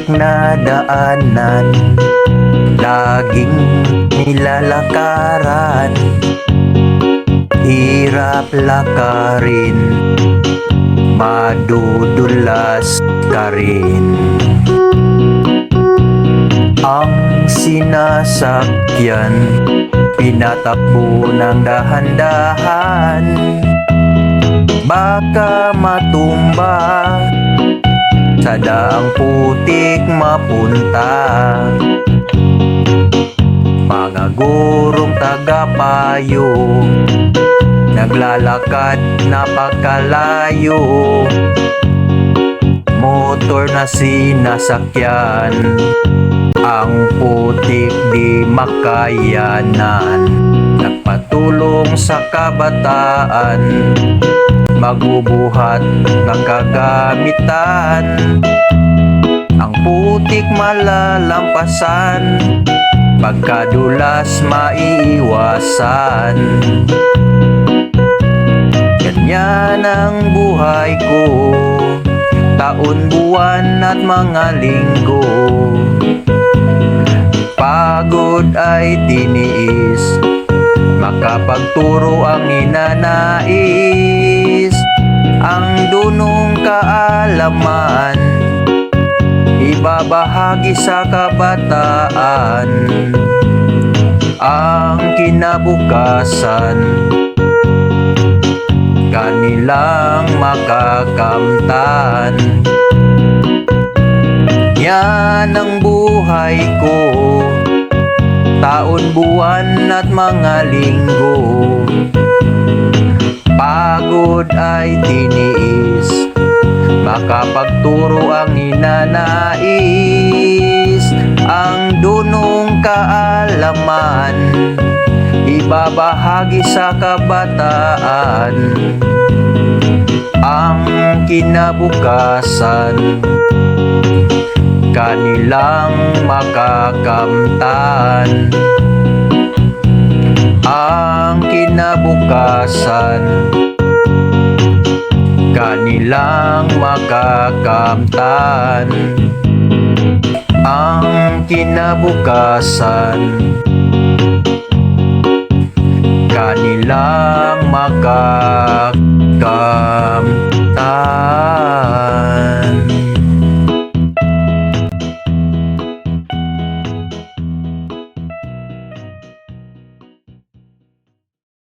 putik na daanan, laging nilalakaran, hirap lakarin, madudulas ka rin. Ang sinasakyan, pinatakbo ng dahan-dahan, baka matumba, sa daang putik mapunta. Mga gurong tagapayo, naglalakad napakalayo, motor na sinasakyan, ang putik di makayanan. Nagpatulong sa kabataan, magbubuhat ng kagamitan, ang putik malalampasan, pagkadulas maiiwasan. Ganyan ang buhay ko, taon, buwan at mga linggo. Pagod ay tiniis, makapagturo ang ninanais, ang dunong kaalaman, ibabahagi sa kabataan. Ang kinabukasan, kanilang makakamtan. Yan ang buhay ko, taon, buwan at mga linggo. Pagod ay tiniis, makapagturo ang ninanais, ang dunong kaalaman, ibabahagi sa kabataan. Ang kinabukasan, kanilang makakamtan. Ang kinabukasan, kanilang makakamtan. Ang kinabukasan, kanilang makakamtan.